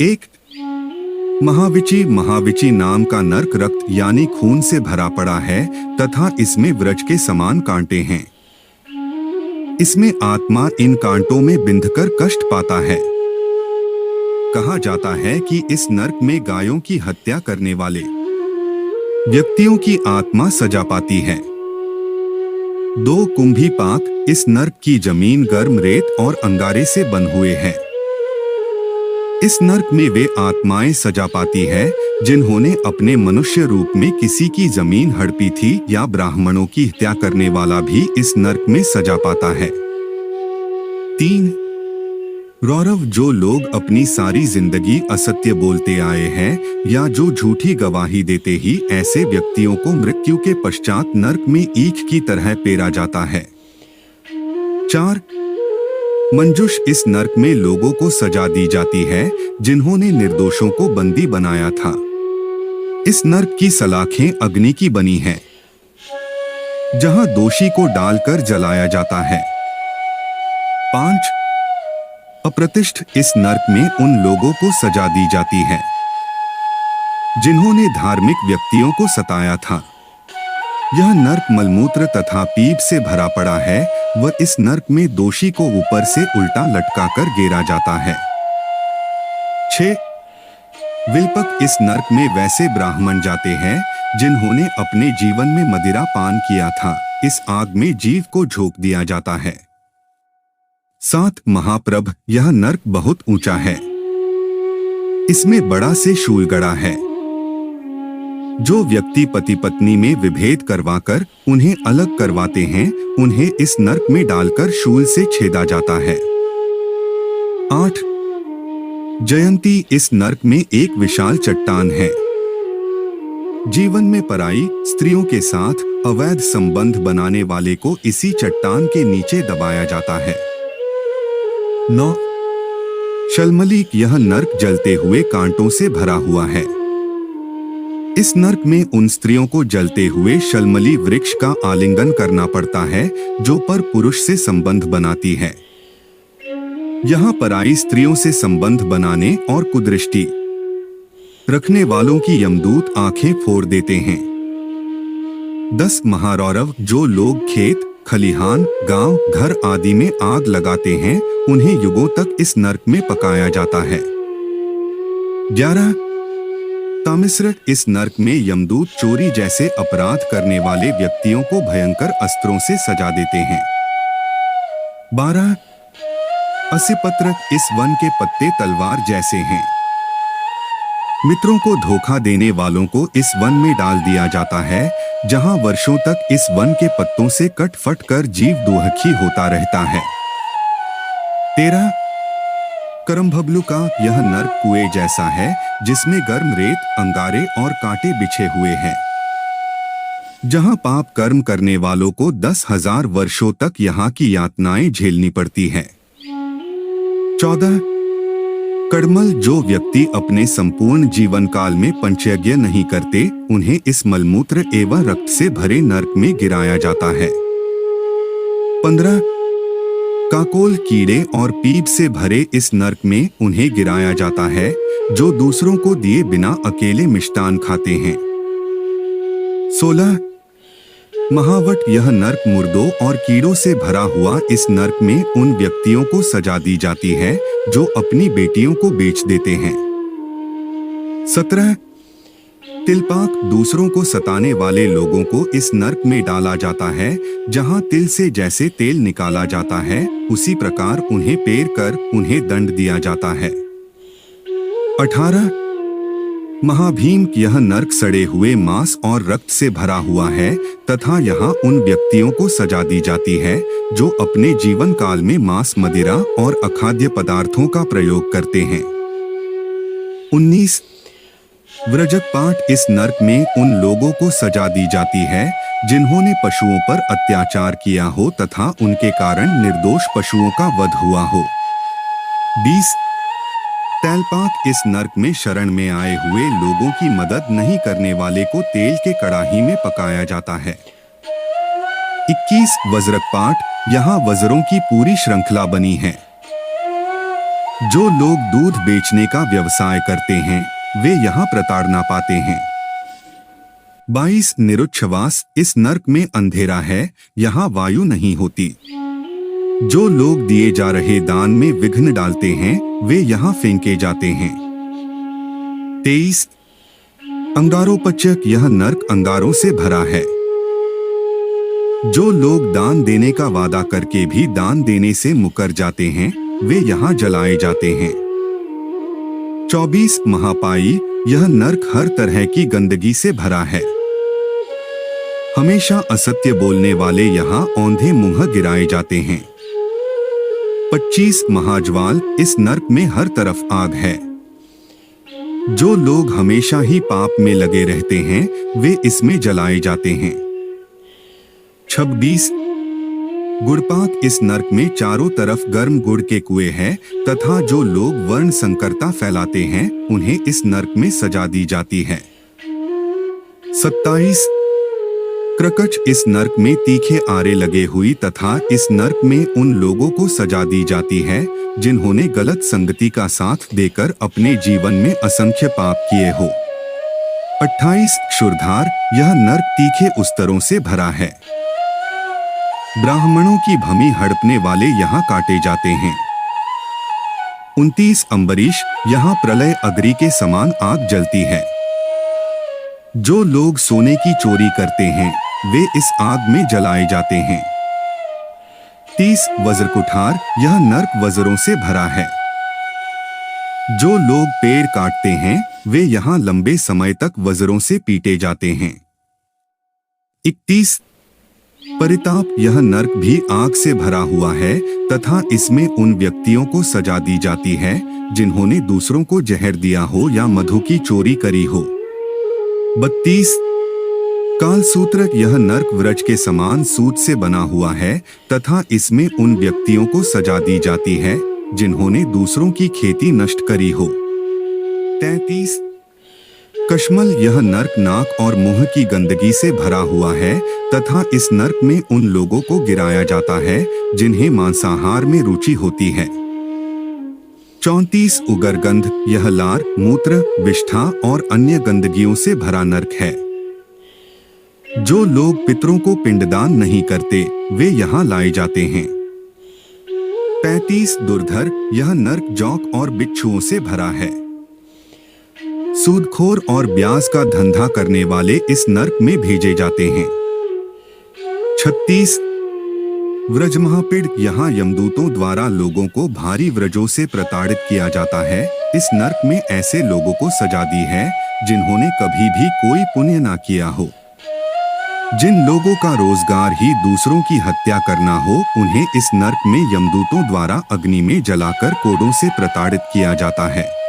एक महाविची महाविची नाम का नर्क रक्त यानी खून से भरा पड़ा है तथा इसमें व्रज के समान कांटे हैं। इसमें आत्मा इन कांटों में बिंधकर कष्ट पाता है। कहा जाता है कि इस नर्क में गायों की हत्या करने वाले व्यक्तियों की आत्मा सजा पाती है। 2 कुंभी पाक इस नर्क की जमीन गर्म रेत और अंगारे से बन हुए हैं। इस नर्क में वे आत्माएं सजा पाती है जिन्होंने अपने मनुष्य रूप में किसी की जमीन हड़पी थी या ब्राह्मणों की हत्या करने वाला भी इस नर्क में सजा पाता है। 3 रौरव जो लोग अपनी सारी जिंदगी असत्य बोलते आए हैं या जो झूठी गवाही देते ही ऐसे व्यक्तियों को मृत्यु के पश्चात नर्क में ईख की तरह पेरा जाता है। 4 मंजुष इस नर्क में लोगों को सजा दी जाती है जिन्होंने निर्दोषों को बंदी बनाया था। इस नर्क की सलाखें अग्नि की बनी हैं, जहां दोषी को डालकर जलाया जाता है। 5 अप्रतिष्ठ इस नर्क में उन लोगों को सजा दी जाती है जिन्होंने धार्मिक व्यक्तियों को सताया था। यह नर्क मलमूत्र तथा पीप से भरा पड़ा है व इस नर्क में दोषी को ऊपर से उल्टा लटकाकर गिरा जाता है। 6 विल्पक इस नर्क में वैसे ब्राह्मण जाते हैं जिन्होंने अपने जीवन में मदिरा पान किया था। इस आग में जीव को झोंक दिया जाता है। 7 महाप्रभ यह नर्क बहुत ऊंचा है। इसमें बड़ा से शूल गड़ा है। जो व्यक्ति पति पत्नी में विभेद करवाकर उन्हें अलग करवाते हैं उन्हें इस नर्क में डालकर शूल से छेदा जाता है। 8 जयंती इस नर्क में एक विशाल चट्टान है। जीवन में पराई स्त्रियों के साथ अवैध संबंध बनाने वाले को इसी चट्टान के नीचे दबाया जाता है। 9 शलमली यह नर्क जलते हुए कांटों से भरा हुआ है। इस नर्क में उन स्त्रियों को जलते हुए शलमली वृक्ष का आलिंगन करना पड़ता है जो पर पुरुष से संबंध बनाती है। यहाँ पराई स्त्रियों से संबंध बनाने और कुदृष्टि रखने वालों की यमदूत आंखें फोड़ देते हैं। 10 महारौरव जो लोग खेत खलिहान गांव घर आदि में आग लगाते हैं उन्हें युगों तक इस नर्क में पकाया जाता है। 11 तामिस्र इस नर्क में यमदूत चोरी जैसे अपराध करने वाले व्यक्तियों को भयंकर अस्त्रों से सजा देते हैं। 12 असिपत्र इस वन के पत्ते तलवार जैसे हैं। मित्रों को धोखा देने वालों को इस वन में डाल दिया जाता है जहां वर्षों तक इस वन के पत्तों से कट फट कर जीव दुहखी होता रहता है। 13 करमभबलू का यह नर्क कुएं जैसा है जिसमें गर्म रेत अंगारे और कांटे बिछे हुए हैं, जहां पाप कर्म करने वालों को 10,000 वर्षों तक यहाँ की यातनाएं झेलनी पड़ती है। 14 कड़मल जो व्यक्ति अपने संपूर्ण जीवन काल में पंचयज्ञ नहीं करते उन्हें इस मलमूत्र एवं रक्त से भरे नर्क में गिराया जाता है। 15 काकोल कीड़े और पीप से भरे इस नर्क में उन्हें गिराया जाता है जो दूसरों को दिए बिना अकेले मिष्टान खाते हैं। 16 महावट यह नर्क मुर्दों और कीड़ों से भरा हुआ इस नर्क में उन व्यक्तियों को सजा दी जाती है जो अपनी बेटियों को बेच देते हैं। 17 तिलपाक दूसरों को सताने वाले लोगों को इस नर्क में डाला जाता है जहां तिल से जैसे तेल निकाला जाता है उसी प्रकार उन्हें पेर कर उन्हें दंड दिया जाता है। 18 महाभीम यह नर्क सड़े हुए मांस और रक्त से भरा हुआ है तथा यहाँ उन व्यक्तियों को सजा दी जाती है जो अपने जीवन काल में मांस मदिरा और अखाद्य पदार्थों का प्रयोग करते हैं। 19 व्रजक पाठ इस नर्क में उन लोगों को सजा दी जाती है जिन्होंने पशुओं पर अत्याचार किया हो तथा उनके कारण निर्दोष पशुओं का वध हुआ हो। 20 तैलपाक इस नर्क में शरण में आए हुए लोगों की मदद नहीं करने वाले को तेल के कड़ाही में पकाया जाता है। 21 वज्रक पाठ यहाँ वज्रों की पूरी श्रृंखला बनी है। जो लोग दूध बेचने का व्यवसाय करते हैं वे यहाँ प्रताड़ना पाते हैं। 22 निरुच्छ्वास, इस नर्क में अंधेरा है, यहाँ वायु नहीं होती। जो लोग दिए जा रहे दान में विघ्न डालते हैं वे यहाँ फेंके जाते हैं। 23 अंगारोपचक, यह नर्क अंगारों से भरा है। जो लोग दान देने का वादा करके भी दान देने से मुकर जाते हैं वे यहाँ जलाए जाते हैं। 24 महापाई, यह नर्क हर तरह की गंदगी से भरा है। हमेशा असत्य बोलने वाले यहाँ औंधे मुंह गिराए जाते हैं। 25 महाज्वाल, इस नर्क में हर तरफ आग है। जो लोग हमेशा ही पाप में लगे रहते हैं वे इसमें जलाए जाते हैं। 26 गुड़पाक, इस नर्क में चारों तरफ गर्म गुड़ के कुएं हैं तथा जो लोग वर्ण संकरता फैलाते हैं उन्हें इस नर्क में सजा दी जाती है। 27 क्रकच, इस नर्क में तीखे आरे लगे हुई तथा इस नर्क में उन लोगों को सजा दी जाती है जिन्होंने गलत संगति का साथ देकर अपने जीवन में असंख्य पाप किए हो। 28 क्षुरधार, यह नर्क तीखे उस्तरों से भरा है। ब्राह्मणों की भमी हड़पने वाले यहाँ काटे जाते हैं। 29 अम्बरीश, यहाँ प्रलय अग्नि के समान आग जलती है। जो लोग सोने की चोरी करते हैं वे इस आग में जलाए जाते हैं। 30 वज्रकुठार, यह नर्क वज्रों से भरा है। जो लोग पेड़ काटते हैं वे यहाँ लंबे समय तक वज्रों से पीटे जाते हैं। 31 परिताप, यह नर्क भी आग से भरा हुआ है तथा इसमें उन व्यक्तियों को सजा दी जाती है जिन्होंने दूसरों को जहर दिया हो या मधु की चोरी करी हो। 32 कालसूत्र, यह नर्क व्रज के समान सूत से बना हुआ है तथा इसमें उन व्यक्तियों को सजा दी जाती है जिन्होंने दूसरों की खेती नष्ट करी हो। 33 कश्मल, यह नर्क नाक और मुंह की गंदगी से भरा हुआ है तथा इस नर्क में उन लोगों को गिराया जाता है जिन्हें मांसाहार में रुचि होती है। 34 उगरगंध, यह लार, मूत्र, विष्ठा और अन्य गंदगियों से भरा नर्क है। जो लोग पितरों को पिंडदान नहीं करते वे यहाँ लाए जाते हैं। 35 दुर्धर, यह नर्क जौक और बिच्छुओं से भरा है। सूदखोर और ब्याज का धंधा करने वाले इस नर्क में भेजे जाते हैं। 36 व्रजमहापीड़, यहाँ यमदूतों द्वारा लोगों को भारी व्रजों से प्रताड़ित किया जाता है। इस नर्क में ऐसे लोगों को सजा दी है जिन्होंने कभी भी कोई पुण्य ना किया हो। जिन लोगों का रोजगार ही दूसरों की हत्या करना हो उन्हें इस नर्क में यमदूतों द्वारा अग्नि में जलाकर कोड़ों से प्रताड़ित किया जाता है।